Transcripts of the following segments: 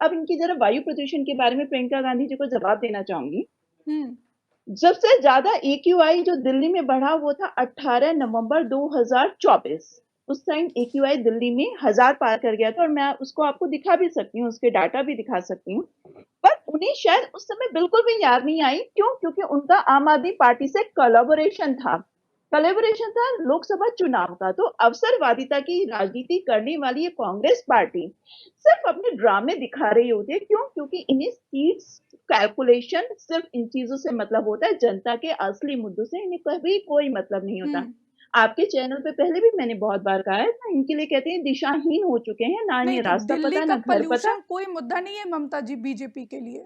अब इनकी जरा वायु प्रदूषण के बारे में प्रियंका गांधी जी को जवाब देना चाहूंगी। सबसे ज्यादा AQI जो दिल्ली में बढ़ा वो था 18 नवंबर 2024। उस टाइम AQI दिल्ली में 1000 पार कर गया था, और मैं उसको आपको दिखा भी सकती हूँ, उसके डाटा भी दिखा सकती हूँ। पर उन्हें शायद उस समय बिल्कुल भी याद नहीं आई। क्यों? क्योंकि उनका आम आदमी पार्टी से कोलैबोरेशन था लोकसभा चुनाव का। तो अवसरवादिता की राजनीति करने वाली ये कांग्रेस पार्टी सिर्फ अपने ड्रामे दिखा रही होती है। क्यों? क्योंकि इन्हें सीट्स कैलकुलेशन सिर्फ इन चीजों से मतलब होता है, जनता के असली मुद्दों से इन्हें कभी कोई मतलब नहीं होता। आपके चैनल पे पहले भी मैंने बहुत बार कहा है ना, इनके लिए कहते हैं दिशाहीन हो चुके हैं, ना नहीं, इन्हें तो रास्ता दिल्ली पता का ना घर पता। पॉल्यूशन कोई मुद्दा नहीं है ममता जी बीजेपी के लिए।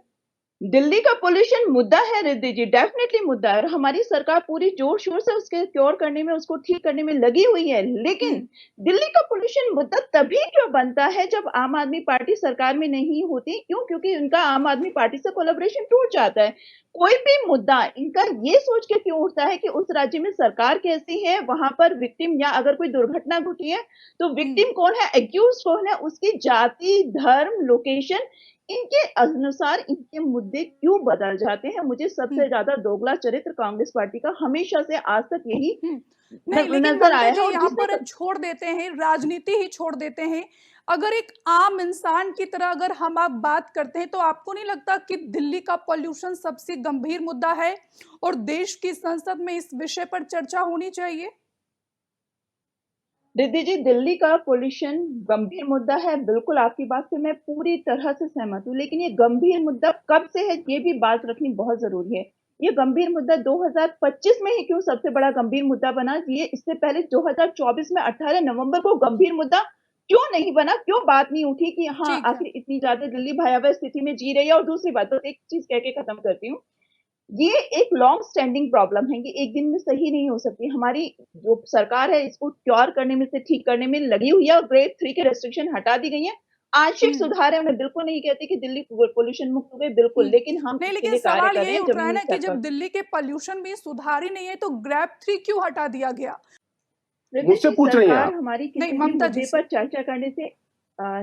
दिल्ली का पोल्यूशन मुद्दा है रिद्धि जी, डेफिनेटली मुद्दा है, और हमारी सरकार पूरी जोर शोर से उसके क्योर करने में, उसको ठीक करने में लगी हुई है। लेकिन दिल्ली का पोल्यूशन मुद्दा तभी क्यों बनता है जब आम आदमी पार्टी सरकार में नहीं होती? क्यों? क्योंकि उनका आम आदमी पार्टी से कोलैबोरेशन टूट जाता है। कोई भी मुद्दा इनका ये सोच के क्यों उठता है कि उस राज्य में सरकार कैसी है, वहां पर विक्टिम या अगर कोई दुर्घटना घटी है तो विक्टिम कौन है, एक्यूज कौन है, उसकी जाति, धर्म, लोकेशन, इनके अनुसार इनके मुद्दे क्यों बदल जाते हैं। मुझे सबसे ज्यादा दोगला चरित्र कांग्रेस पार्टी का हमेशा से आज तक यही नहीं, लेकिन नजर ममता आया जी है। और यहाँ पर छोड़ देते हैं, राजनीति ही छोड़ देते हैं। अगर एक आम इंसान की तरह अगर हम आप बात करते हैं, तो आपको नहीं लगता कि दिल्ली का पॉल्यूशन सबसे गंभीर मुद्दा है और देश की संसद में इस विषय पर चर्चा होनी चाहिए? रिद्धि जी, दिल्ली का पोल्यूशन गंभीर मुद्दा है, बिल्कुल आपकी बात से मैं पूरी तरह से सहमत हूँ। लेकिन ये गंभीर मुद्दा कब से है, ये भी बात रखनी बहुत जरूरी है। ये गंभीर मुद्दा 2025 में ही क्यों सबसे बड़ा गंभीर मुद्दा बना? ये इससे पहले 2024 में 18 नवंबर को गंभीर मुद्दा क्यों नहीं बना? क्यों बात नहीं उठी कि हाँ ठीक है। आखिर इतनी ज्यादा दिल्ली भयावह स्थिति में जी रही है? और दूसरी बात, तो एक चीज कह के खत्म करती हूँ, ये एक लॉन्ग स्टैंडिंग प्रॉब्लम है, ये एक दिन में सही नहीं हो सकती। हमारी जो सरकार है इसको क्योर करने में से ठीक करने में लगी हुई है, और ग्रेड 3 के रेस्ट्रिक्शन हटा दी गई है। आंशिक सुधार है, मैं बिल्कुल नहीं कहती कि दिल्ली पोल्यूशन मुक्त हो गई, बिल्कुल, लेकिन हम नहीं, इसके लेकिन लिए कार्य सवाल कर रहे यही हैं उठ रहा है जमीनी ना कि स्तर पर। जब दिल्ली के पॉल्यूशन में सुधार ही नहीं है, तो ग्रैब 3 क्यों हटा दिया गया? मुझसे पूछ रही हैं आप? सरकार हमारी नहीं, किसी भी ममता जी मुद्दे से। पर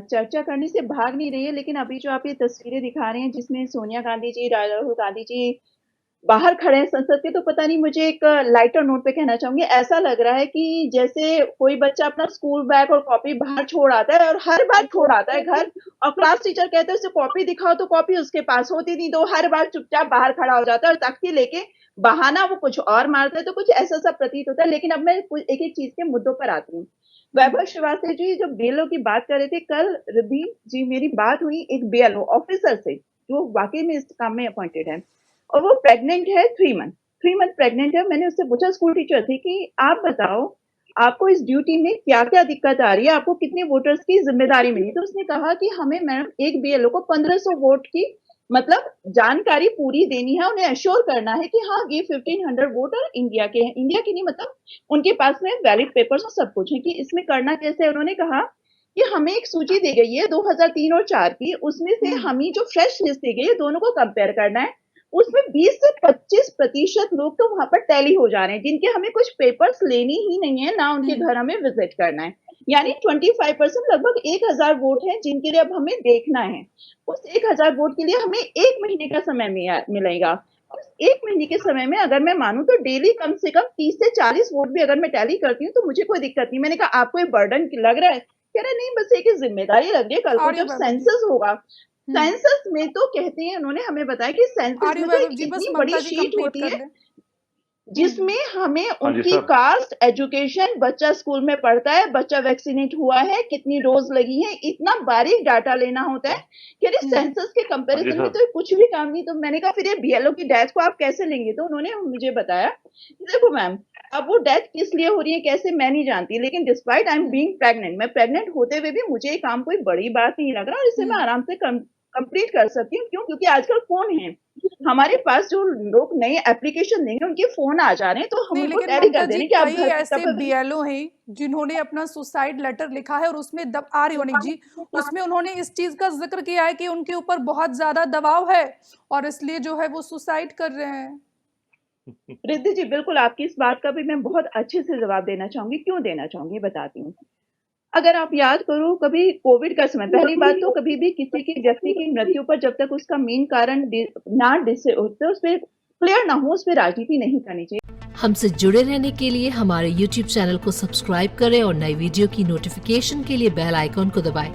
चर्चा करने से भाग नहीं रही है। लेकिन अभी जो आप ये तस्वीरें दिखा रहे हैं जिसमें सोनिया गांधी जी, राहुल गांधी जी बाहर खड़े हैं संसद के, तो पता नहीं, मुझे एक लाइटर नोट पे कहना चाहूंगी, ऐसा लग रहा है कि जैसे कोई बच्चा अपना स्कूल बैग और कॉपी बाहर छोड़ आता है, और हर बार छोड़ आता है घर, और क्लास टीचर कहते हैं उसे कॉपी दिखाओ, तो कॉपी उसके पास होती नहीं, तो हर बार चुपचाप बाहर खड़ा हो जाता है और तख्ती लेके बहाना वो कुछ और मारता है। तो कुछ ऐसा सा प्रतीत होता है। लेकिन अब मैं एक एक चीज के मुद्दों पर आती हूँ। वैभव श्रीवास्तव जी जो बीएलओ की बात कर रहे थे, कल रिद्धि जी मेरी बात हुई एक बीएलओ ऑफिसर से जो वाकई में इस काम में अपॉइंटेड है, और वो प्रेग्नेंट है, 3 मंथ प्रेग्नेंट है। मैंने उससे पूछा, स्कूल टीचर थी, कि आप बताओ आपको इस ड्यूटी में क्या क्या दिक्कत आ रही है, आपको कितने वोटर्स की जिम्मेदारी मिली? तो उसने कहा कि हमें मैडम एक बीएलओ को 1500 वोट की मतलब जानकारी पूरी देनी है, उन्हें एश्योर करना है कि हाँ ये 1500 वोटर इंडिया के हैं, इंडिया के नहीं, मतलब उनके पास में वैलिड पेपर्स और सब कुछ है। कि इसमें करना कैसे है? उन्होंने कहा कि हमें एक सूची दी गई है 2003 और 4 की, उसमें से हमें जो फ्रेश लिस्ट दी गई है दोनों को कंपेयर करना है। उसमें 20 से 25% लोग तो वहां पर टैली हो जा रहे हैं, जिनके हमें कुछ पेपर्स लेनी ही नहीं है, ना उनके घर हमें विजिट करना है। यानी 25% लगभग 1000 वोट हैं जिनके लिए अब हमें देखना है। उस 1000 वोट के लिए हमें 1 महीने का समय मिलेगा। उस 1 महीने के समय में अगर मैं मानूं तो डेली कम से कम 30 से 40 वोट भी अगर मैं टैली करती हूँ तो मुझे कोई दिक्कत नहीं। मैंने कहा आपको ये बर्डन लग रहा है? कह रहे नहीं, बस एक जिम्मेदारी लग रही है, कल को आर्य जब वैभव जी। सेंसस होगा। सेंसस में तो कहते हैं, उन्होंने हमें बताया कि सेंसस आर्य में तो वैभव एक जी, बस इतनी बड़ी ममता जी शीट कंप्लीट होती कर है लें। जिसमें हमें हाँ जी उनकी सर। कास्ट, एजुकेशन, बच्चा स्कूल में पढ़ता है, बच्चा वैक्सीनेट हुआ है, कितनी डोज लगी है, इतना बारीक डाटा लेना होता है कि अरे सेंसस के हाँ जी कंपैरिजन में सर। तो ये कुछ भी काम नहीं। तो मैंने कहा फिर ये बीएलओ की डेथ को आप कैसे लेंगे? तो उन्होंने मुझे बताया कि देखो मैम, अब वो डेथ किस लिए हो रही है कैसे मैं नहीं जानती, लेकिन despite I am being pregnant, मैं प्रेग्नेंट होते हुए भी मुझे ये काम कोई बड़ी बात नहीं लग रहा, और इसे मैं आराम से कंप्लीट कर सकती हूँ। क्यों? क्योंकि आजकल फोन है हमारे पास, जो लोग नए एप्लीकेशन देंगे उनके फोन आ जा रहे हैं, तो हम नहीं, उनको लेकिन टैली ममता कर दे रहे जी हैं कि आप कई घर ऐसे कब। बीएलओ हैं जिन्होंने अपना सुसाइड लेटर लिखा है और उसमें आर्यवनिक जी, उसमें उन्होंने इस चीज का जिक्र किया है कि उनके ऊपर बहुत ज्यादा दबाव है और इसलिए जो है वो सुसाइड कर रहे हैं। रिद्धि जी बिल्कुल आपकी इस बात का भी मैं बहुत अच्छे से जवाब देना चाहूंगी। क्यों देना चाहूंगी बताती हूँ। अगर आप याद करो कभी कोविड का समय, पहली बात तो कभी भी किसी की व्यक्ति की मृत्यु पर जब तक उसका मेन कारण ना उस पे क्लियर ना हो, उस पे राजनीति नहीं करनी चाहिए। हमसे जुड़े रहने के लिए हमारे YouTube चैनल को सब्सक्राइब करें और नई वीडियो की नोटिफिकेशन के लिए बेल आइकॉन को दबाएं।